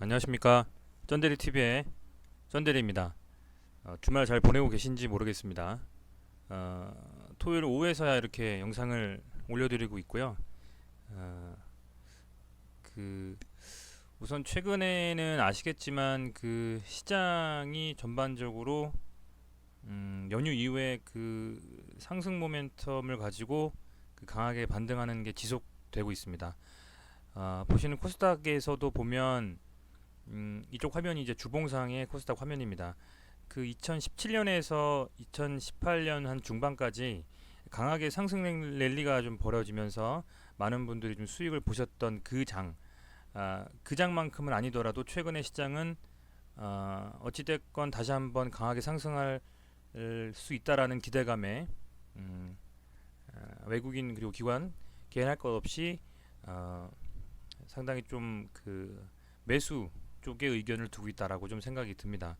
안녕하십니까. 쩐데리TV의 쩐데리입니다. 주말 잘 보내고 계신지 모르겠습니다. 토요일 오후에서야 이렇게 영상을 올려드리고 있고요. 어, 그 우선 최근에는 아시겠지만 그 시장이 전반적으로 연휴 이후에 그 상승 모멘텀을 가지고 그 강하게 반등하는 게 지속되고 있습니다. 보시는 코스닥에서도 보면 이쪽 화면이 이제 주봉상의 코스닥 화면입니다. 그 2017년에서 2018년 한 중반까지 강하게 상승 랠리가 좀 벌어지면서 많은 분들이 좀 수익을 보셨던 그 장만큼은 아니더라도 최근의 시장은 어찌됐건 다시 한번 강하게 상승할 수 있다라는 기대감에 음, 외국인 그리고 기관 개인할 것 없이 어, 상당히 좀 그 매수 쪽의 의견을 두고 있다라고 좀 생각이 듭니다.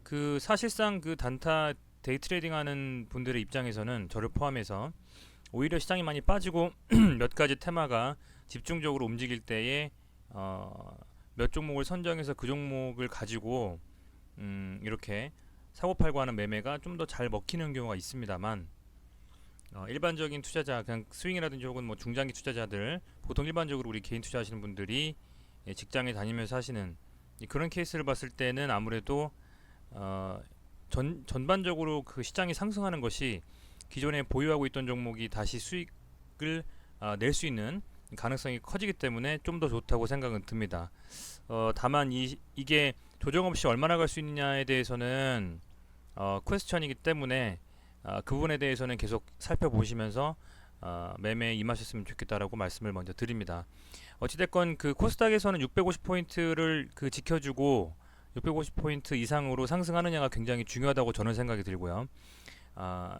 그 사실상 그 단타 데이 트레이딩 하는 분들의 입장에서는 저를 포함해서 오히려 시장이 많이 빠지고 몇 가지 테마가 집중적으로 움직일 때에 몇 종목을 선정해서 그 종목을 가지고 이렇게 사고팔고 하는 매매가 좀 더 잘 먹히는 경우가 있습니다만 일반적인 투자자 그냥 스윙이라든지 혹은 뭐 중장기 투자자들 보통 일반적으로 우리 개인 투자하시는 분들이 직장에 다니면서 하시는 그런 케이스를 봤을 때는 아무래도 어, 전반적으로 그 시장이 상승하는 것이 기존에 보유하고 있던 종목이 다시 수익을 낼 수 있는 가능성이 커지기 때문에 좀 더 좋다고 생각은 듭니다. 다만 이게 조정 없이 얼마나 갈 수 있느냐에 대해서는 퀘스천이기 때문에 그 부분에 대해서는 계속 살펴보시면서 매매에 임하셨으면 좋겠다라고 말씀을 먼저 드립니다. 어찌됐건 그 코스닥에서는 650포인트를 그 지켜주고 650포인트 이상으로 상승하느냐가 굉장히 중요하다고 저는 생각이 들고요.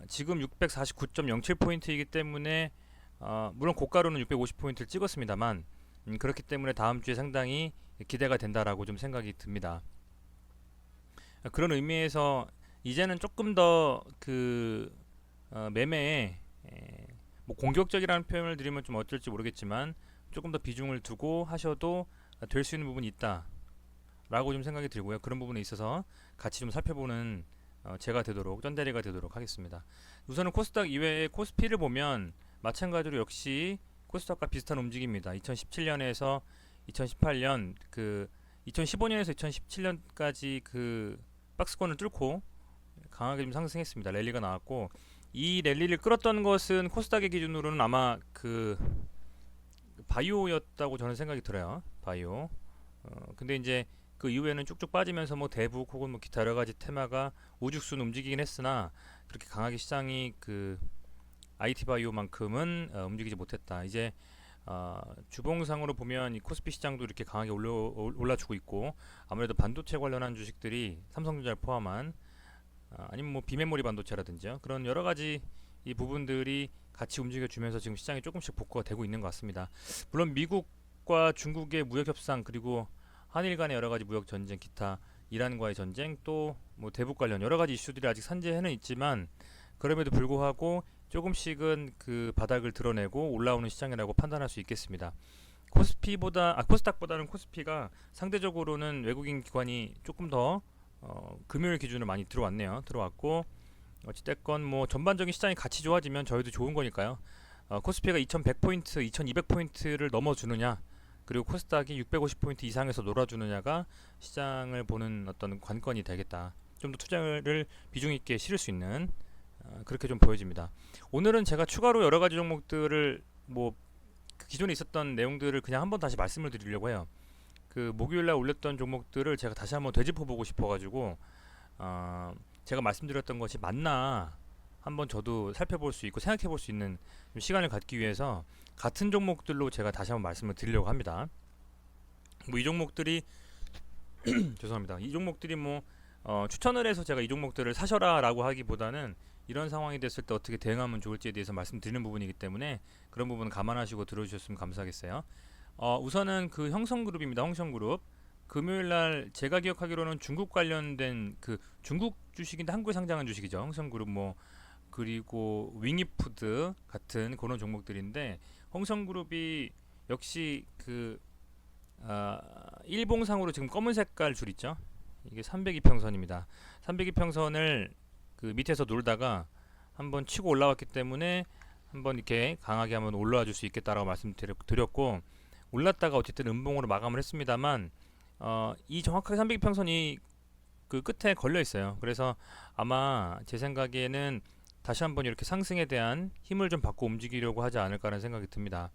지금 649.07포인트이기 때문에 물론 고가로는 650포인트를 찍었습니다만 그렇기 때문에 다음 주에 상당히 기대가 된다라고 좀 생각이 듭니다. 그런 의미에서 이제는 조금 더그 매매에 뭐 공격적이라는 표현을 드리면 좀 어쩔지 모르겠지만 조금 더 비중을 두고 하셔도 될 수 있는 부분이 있다라고 좀 생각이 들고요. 그런 부분에 있어서 같이 좀 살펴보는 제가 되도록 쩐다리가 되도록 하겠습니다. 우선은 코스닥 이외에 코스피를 보면 마찬가지로 역시 코스닥과 비슷한 움직임입니다. 2017년에서 2018년 그 2015년에서 2017년까지 그 박스권을 뚫고 강하게 좀 상승했습니다. 랠리가 나왔고 이 랠리를 끌었던 것은 코스닥의 기준으로는 아마 그 바이오였다고 저는 생각이 들어요. 바이오. 근데 이제 그 이후에는 쭉쭉 빠지면서 뭐 대북 혹은 뭐 기타 여러 가지 테마가 우죽순 움직이긴 했으나 그렇게 강하게 시장이 그 IT 바이오만큼은 움직이지 못했다. 이제 주봉상으로 보면 이 코스피 시장도 이렇게 강하게 올라주고 있고 아무래도 반도체 관련한 주식들이 삼성전자를 포함한 아니면 뭐 비메모리 반도체라든지요. 그런 여러 가지 이 부분들이 같이 움직여주면서 지금 시장이 조금씩 복구가 되고 있는 것 같습니다. 물론 미국과 중국의 무역 협상 그리고 한일 간의 여러 가지 무역 전쟁, 기타 이란과의 전쟁 또 뭐 대북 관련 여러 가지 이슈들이 아직 산재해는 있지만 그럼에도 불구하고 조금씩은 그 바닥을 드러내고 올라오는 시장이라고 판단할 수 있겠습니다. 코스닥보다는 코스피가 상대적으로는 외국인 기관이 조금 더 금요일 기준으로 많이 들어왔고 어찌됐건 뭐 전반적인 시장이 같이 좋아지면 저희도 좋은 거니까요. 코스피가 2100포인트, 2200포인트를 넘어주느냐 그리고 코스닥이 650포인트 이상에서 놀아주느냐가 시장을 보는 어떤 관건이 되겠다. 좀 더 투자를 비중 있게 실을 수 있는 그렇게 좀 보여집니다. 오늘은 제가 추가로 여러 가지 종목들을 뭐 기존에 있었던 내용들을 그냥 한번 다시 말씀을 드리려고 해요. 그 목요일날 올렸던 종목들을 제가 다시 한번 되짚어 보고 싶어가지고 제가 말씀드렸던 것이 맞나 한번 저도 살펴볼 수 있고 생각해 볼 수 있는 시간을 갖기 위해서 같은 종목들로 제가 다시 한번 말씀을 드리려고 합니다. 뭐 이 종목들이 죄송합니다. 이 종목들이 뭐 추천을 해서 제가 이 종목들을 사셔라라고 하기보다는 이런 상황이 됐을 때 어떻게 대응하면 좋을지에 대해서 말씀드리는 부분이기 때문에 그런 부분 감안하시고 들어주셨으면 감사하겠어요. 우선은 그 형성그룹입니다. 형성그룹. 금요일날 제가 기억하기로는 중국 관련된 그 중국 주식인데 한국에 상장한 주식이죠. 형성그룹 뭐 그리고 윙이푸드 같은 그런 종목들인데 홍성그룹이 역시 그 일봉상으로 지금 검은 색깔 줄 있죠? 이게 302평선입니다. 302평선을 그 밑에서 놀다가 한번 치고 올라왔기 때문에 한번 이렇게 강하게 한번 올라와 줄 수 있겠다라고 말씀드렸고, 올랐다가 어쨌든 음봉으로 마감을 했습니다만, 이 정확하게 302평선이 그 끝에 걸려 있어요. 그래서 아마 제 생각에는 다시 한번 이렇게 상승에 대한 힘을 좀 받고 움직이려고 하지 않을까라는 생각이 듭니다.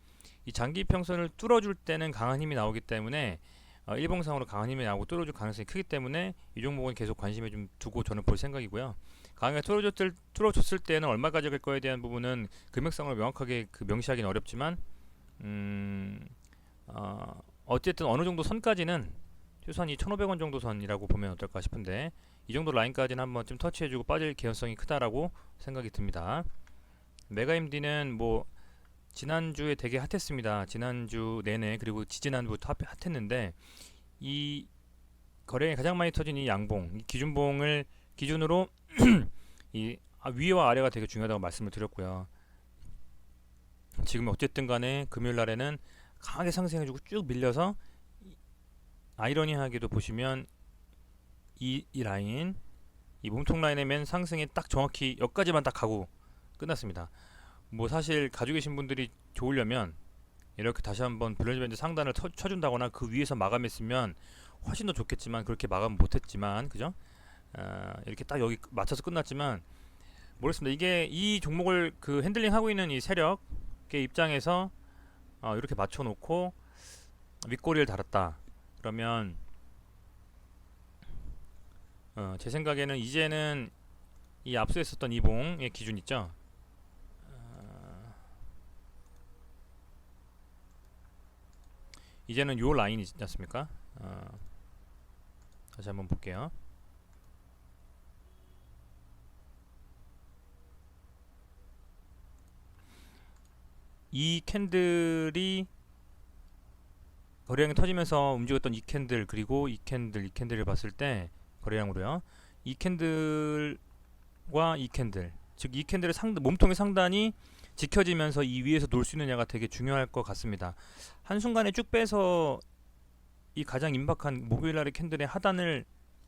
이 장기 평선을 뚫어줄 때는 강한 힘이 나오기 때문에, 일봉상으로 강한 힘이 나오고 뚫어줄 가능성이 크기 때문에 이 종목은 계속 관심을 좀 두고 저는 볼 생각이고요. 강하게 뚫어줬을 때는 얼마까지 갈 거에 대한 부분은 금액상으로 명확하게 그 명시하기는 어렵지만, 어쨌든 어느 정도 선까지는 최소한 이 1,500원 정도 선이라고 보면 어떨까 싶은데, 이 정도 라인까지는 한번 좀 터치해주고 빠질 개연성이 크다라고 생각이 듭니다. 메가임디는 뭐 지난주에 되게 핫했습니다. 지난주 내내, 그리고 지지난주부터 핫했는데, 이 거래에 가장 많이 터진 이 양봉, 이 기준봉을 기준으로 이 위와 아래가 되게 중요하다고 말씀을 드렸고요. 지금 어쨌든 간에 금요일 날에는 강하게 상승해주고 쭉 밀려서, 아이러니하게도 보시면 이 라인, 이 몸통 라인의 맨 상승이 딱 정확히 여기까지만 딱 가고 끝났습니다. 뭐 사실 가지고 계신 분들이 좋으려면 이렇게 다시 한번 볼린저 밴드 상단을 쳐준다거나 그 위에서 마감했으면 훨씬 더 좋겠지만, 그렇게 마감 못했지만, 그죠? 이렇게 딱 여기 맞춰서 끝났지만 모르겠습니다. 이게 이 종목을 그 핸들링 하고 있는 이 세력의 입장에서 이렇게 맞춰놓고 윗꼬리를 달았다 그러면, 제 생각에는 이제는 이 앞서 있었던 이봉의 기준 있죠? 이제는 요 라인이 있지 않습니까? 다시 한번 볼게요. 이 캔들이 거래량이 터지면서 움직였던 이 캔들, 그리고 이 캔들을 봤을 때 거래량으로요, 이 캔들과 이 캔들, 즉 이 캔들의 몸통의 상단이 지켜지면서 이 위에서 놀 수 있느냐가 되게 중요할 것 같습니다. 한순간에 쭉 빼서 이 가장 임박한 목요일날의 캔들의 하단을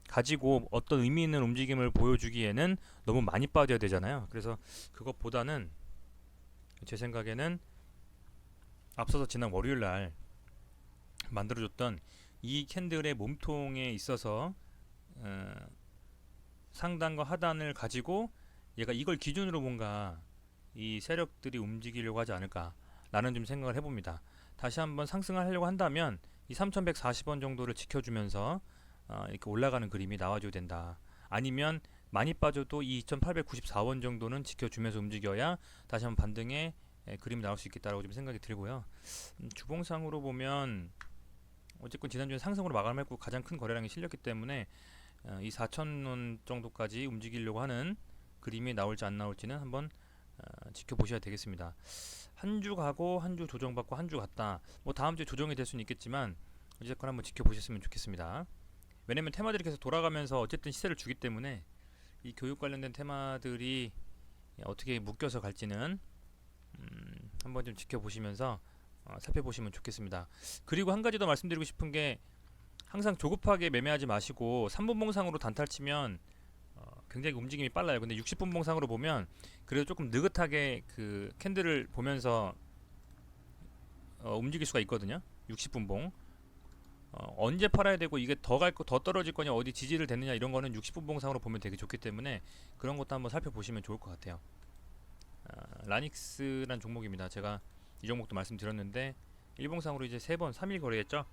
가지고 어떤 의미 있는 움직임을 보여주기에는 너무 많이 빠져야 되잖아요. 그래서 그것보다는 제 생각에는 앞서서 지난 월요일날 만들어줬던 이 캔들의 몸통에 있어서 상단과 하단을 가지고 얘가 이걸 기준으로 뭔가 이 세력들이 움직이려고 하지 않을까 라는 좀 생각을 해봅니다. 다시 한번 상승을 하려고 한다면 이 3140원 정도를 지켜주면서 이렇게 올라가는 그림이 나와줘야 된다. 아니면 많이 빠져도 이 2894원 정도는 지켜주면서 움직여야 다시 한번 반등의 그림이 나올 수 있겠다라고 좀 생각이 들고요. 주봉상으로 보면 어쨌건 지난주에 상승으로 마감했고 가장 큰 거래량이 실렸기 때문에 이 4,000원 정도까지 움직이려고 하는 그림이 나올지 안 나올지는 한번 지켜보셔야 되겠습니다. 한 주 가고 한 주 조정받고 한 주 갔다. 뭐 다음 주에 조정이 될 수는 있겠지만 어쨌건 한번 지켜보셨으면 좋겠습니다. 왜냐면 테마들이 계속 돌아가면서 어쨌든 시세를 주기 때문에 이 교육 관련된 테마들이 어떻게 묶여서 갈지는 한번 좀 지켜보시면서 살펴보시면 좋겠습니다. 그리고 한 가지 더 말씀드리고 싶은 게, 항상 조급하게 매매하지 마시고 3분봉상으로 단타를 치면 굉장히 움직임이 빨라요. 근데 60분봉상으로 보면 그래도 조금 느긋하게 그 캔들을 보면서 움직일 수가 있거든요. 60분봉 언제 팔아야 되고 이게 더 떨어질 거냐, 어디 지지를 됐느냐, 이런 거는 60분봉상으로 보면 되게 좋기 때문에 그런 것도 한번 살펴보시면 좋을 것 같아요. 라닉스란 종목입니다. 제가 이 종목도 말씀드렸는데 일봉상으로 이제 3번 3일 거래했죠.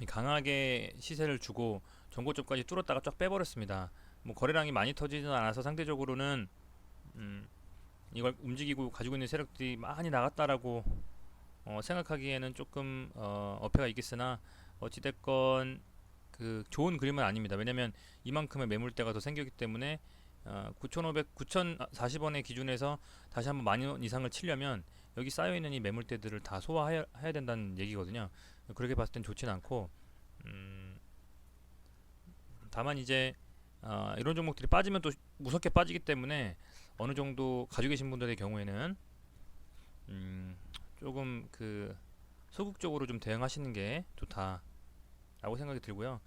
강하게 시세를 주고 전고점까지 뚫었다가 쫙 빼버렸습니다. 뭐 거래량이 많이 터지진 않아서 상대적으로는 이걸 움직이고 가지고 있는 세력들이 많이 나갔다라고 생각하기에는 조금 어폐가 있겠으나, 어찌됐건 그 좋은 그림은 아닙니다. 왜냐면 이만큼의 매물대가 더 생겼기 때문에 9,40원의 기준에서 다시 한번 10,000원 이상을 치려면 여기 쌓여있는 이 매물대들을 다 소화해야 된다는 얘기거든요. 그렇게 봤을 땐 좋진 않고, 다만 이제 이런 종목들이 빠지면 또 무섭게 빠지기 때문에 어느 정도 가지고 계신 분들의 경우에는 조금 그 소극적으로 좀 대응하시는 게 좋다라고 생각이 들고요.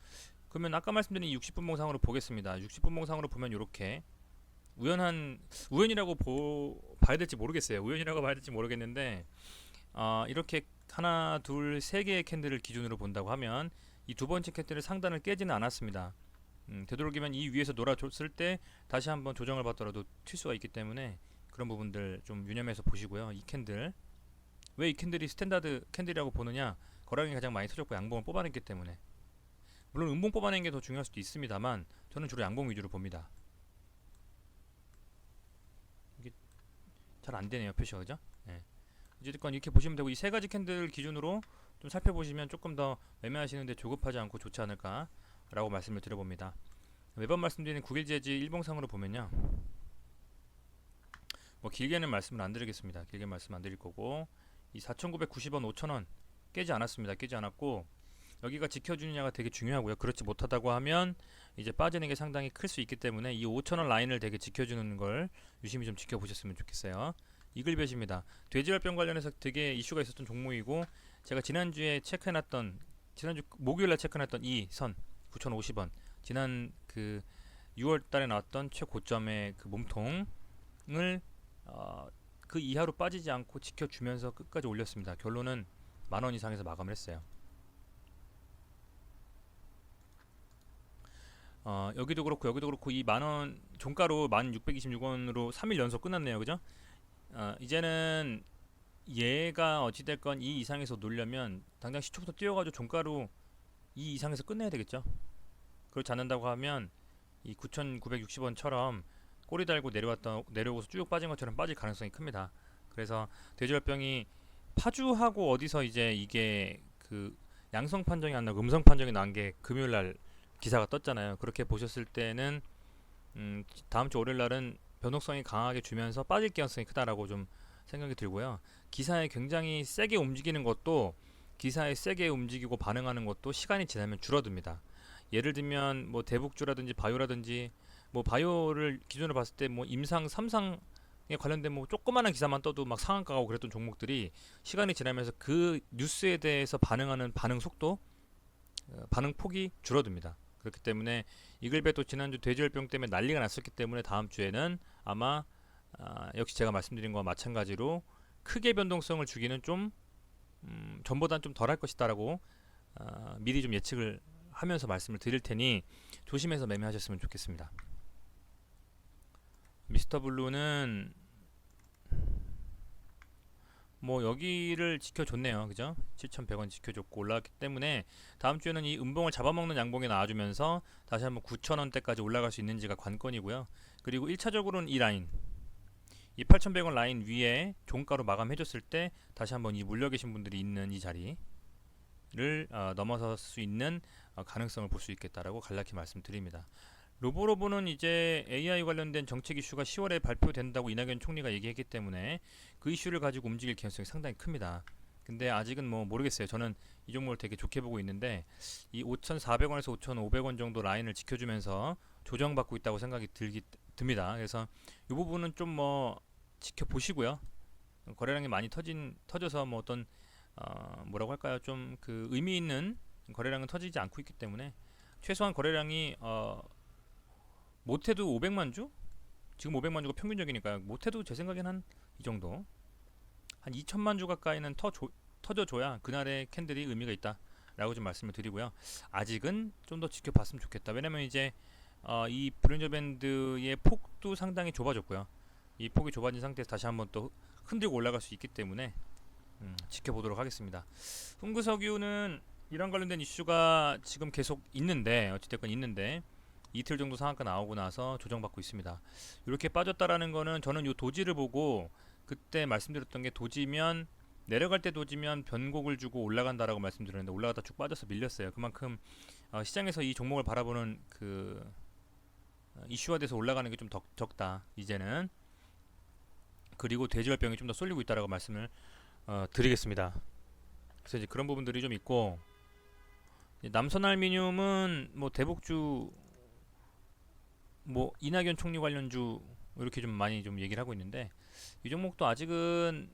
그러면 아까 말씀드린 이 60분봉상으로 보겠습니다. 60분봉상으로 보면 이렇게 우연이라고 봐야 될지 모르겠어요. 우연이라고 봐야 될지 모르겠는데 이렇게 하나, 둘, 세 개의 캔들을 기준으로 본다고 하면 이 두 번째 캔들의 상단을 깨지는 않았습니다. 되도록이면 이 위에서 놀아줬을 때 다시 한번 조정을 받더라도 튈 수가 있기 때문에 그런 부분들 좀 유념해서 보시고요. 이 캔들, 왜 이 캔들이 스탠다드 캔들이라고 보느냐, 거래량이 가장 많이 터졌고 양봉을 뽑아냈기 때문에. 물론 음봉 뽑아내는 게 더 중요할 수도 있습니다만 저는 주로 양봉 위주로 봅니다. 이게 잘 안되네요, 표시가. 그죠? 네. 어쨌든 이렇게 보시면 되고, 이 세 가지 캔들 기준으로 좀 살펴보시면 조금 더 매매하시는데 조급하지 않고 좋지 않을까 라고 말씀을 드려봅니다. 매번 말씀드리는 9일 재지 일봉상으로 보면요, 뭐 길게는 말씀을 안 드리겠습니다. 길게 말씀 안 드릴 거고, 이 4,990원, 5,000원 깨지 않았습니다. 깨지 않았고, 여기가 지켜주느냐가 되게 중요하고요. 그렇지 못하다고 하면 이제 빠지는 게 상당히 클 수 있기 때문에 이 5,000원 라인을 되게 지켜주는 걸 유심히 좀 지켜보셨으면 좋겠어요. 이글벳입니다. 돼지열병 관련해서 되게 이슈가 있었던 종목이고, 제가 지난주 목요일날 체크해놨던 이 선 9,050원, 지난 그 6월달에 나왔던 최고점의 그 몸통을 그 이하로 빠지지 않고 지켜주면서 끝까지 올렸습니다. 결론은 만원 이상에서 마감을 했어요. 여기도 그렇고 이 만원 종가로 1626원으로 3일 연속 끝났네요. 그죠? 이제는 얘가 어찌됐건 이 이상에서 놀려면 당장 시초부터 뛰어가지고 종가로 이 이상에서 끝내야 되겠죠. 그렇지 않는다고 하면 이 9,960원처럼 꼬리 달고 내려오고서 쭉 빠진 것처럼 빠질 가능성이 큽니다. 그래서 돼지열병이 파주하고 어디서 이제 이게 그 양성 판정이 안 나고 음성 판정이 난 게 금요일날 기사가 떴잖아요. 그렇게 보셨을 때는 다음 주 월요일날은 변동성이 강하게 주면서 빠질 가능성이 크다라고 좀 생각이 들고요. 기사에 굉장히 세게 움직이는 것도, 기사에 세게 움직이고 반응하는 것도 시간이 지나면 줄어듭니다. 예를 들면 뭐 대북주라든지 바이오라든지, 뭐 바이오를 기준으로 봤을 때 뭐 임상, 삼상에 관련된 뭐 조그마한 기사만 떠도 막 상한가 가고 그랬던 종목들이 시간이 지나면서 그 뉴스에 대해서 반응하는 반응 속도, 반응 폭이 줄어듭니다. 그렇기 때문에 이글벳도 지난주 돼지열병 때문에 난리가 났었기 때문에 다음 주에는 아마 역시 제가 말씀드린 거와 마찬가지로 크게 변동성을 주기는 좀 전보다는 좀 덜 할 것이다라고 미리 좀 예측을 하면서 말씀을 드릴 테니 조심해서 매매하셨으면 좋겠습니다. 미스터블루는 뭐 여기를 지켜줬네요. 그죠? 7,100원 지켜줬고 올라왔기 때문에 다음 주에는 이 음봉을 잡아먹는 양봉이 나와주면서 다시 한번 9,000원대까지 올라갈 수 있는지가 관건이고요. 그리고 1차적으로는 이 라인, 이 8,100원 라인 위에 종가로 마감해줬을 때 다시 한번 이 물려 계신 분들이 있는 이 자리를 넘어설 수 있는 가능성을 볼 수 있겠다라고 간략히 말씀드립니다. 로보로보는 이제 AI 관련된 정책 이슈가 10월에 발표된다고 이낙연 총리가 얘기했기 때문에 그 이슈를 가지고 움직일 가능성이 상당히 큽니다. 근데 아직은 뭐 모르겠어요. 저는 이 종목을 되게 좋게 보고 있는데 이 5,400원에서 5,500원 정도 라인을 지켜주면서 조정받고 있다고 생각이 듭니다. 그래서 이 부분은 좀 뭐 지켜보시고요. 거래량이 많이 터져서 뭐 어떤 뭐라고 할까요? 좀 그 의미 있는 거래량은 터지지 않고 있기 때문에 최소한 거래량이 못해도 500만 주? 지금 500만 주가 평균적이니까 못해도 제 생각엔 한 이 정도, 한 2천만 주 가까이는 터져줘야 그날의 캔들이 의미가 있다 라고 좀 말씀을 드리고요. 아직은 좀 더 지켜봤으면 좋겠다. 왜냐면 이제 이 브린저 밴드의 폭도 상당히 좁아졌고요. 이 폭이 좁아진 상태에서 다시 한번 또 흔들고 올라갈 수 있기 때문에 지켜보도록 하겠습니다. 흥구석유는 이런 관련된 이슈가 지금 계속 있는데, 어찌됐건 있는데 이틀 정도 상한가 나오고 나서 조정받고 있습니다. 이렇게 빠졌다라는 거는 저는 이 도지를 보고 그때 말씀드렸던 게, 도지면 내려갈 때 도지면 변곡을 주고 올라간다라고 말씀드렸는데 올라가다 쭉 빠져서 밀렸어요. 그만큼 시장에서 이 종목을 바라보는 그 이슈화돼서 올라가는 게 좀 적다 이제는. 그리고 돼지열병이 좀 더 쏠리고 있다라고 말씀을 드리겠습니다. 그래서 이제 그런 부분들이 좀 있고, 남선알미늄은 뭐 대북주, 뭐 이낙연 총리 관련주 이렇게 좀 많이 좀 얘기를 하고 있는데, 이 종목도 아직은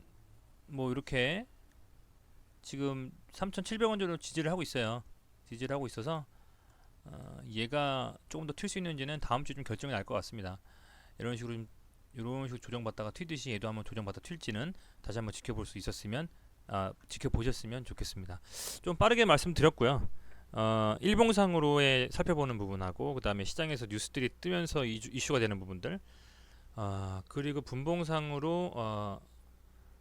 뭐 이렇게 지금 3,700원 정도 지지를 하고 있어요. 지지를 하고 있어서 얘가 조금 더 튈 수 있는지는 다음 주에 좀 결정이 날 것 같습니다. 이런 식으로 조정받다가 튀듯이 얘도 한번 조정받다 튈지는 다시 한번 지켜보셨으면 좋겠습니다. 좀 빠르게 말씀드렸고요. 일봉상으로의 살펴보는 부분하고 그 다음에 시장에서 뉴스들이 뜨면서 이슈가 되는 부분들, 그리고 분봉상으로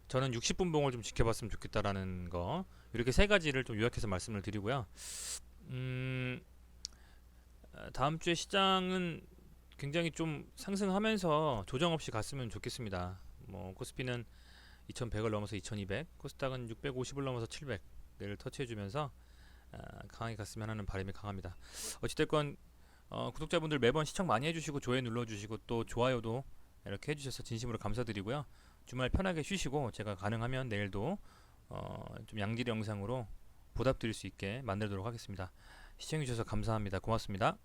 저는 60분봉을 좀 지켜봤으면 좋겠다라는 거, 이렇게 세 가지를 좀 요약해서 말씀을 드리고요. 다음 주에 시장은 굉장히 좀 상승하면서 조정 없이 갔으면 좋겠습니다. 뭐 코스피는 2100을 넘어서 2200, 코스닥은 650을 넘어서 700을 터치해주면서 강하게 갔으면 하는 바람이 강합니다. 어찌됐건 구독자분들 매번 시청 많이 해주시고 조회 눌러주시고 또 좋아요도 이렇게 해주셔서 진심으로 감사드리고요. 주말 편하게 쉬시고 제가 가능하면 내일도 좀 양질의 영상으로 보답드릴 수 있게 만들도록 하겠습니다. 시청해주셔서 감사합니다. 고맙습니다.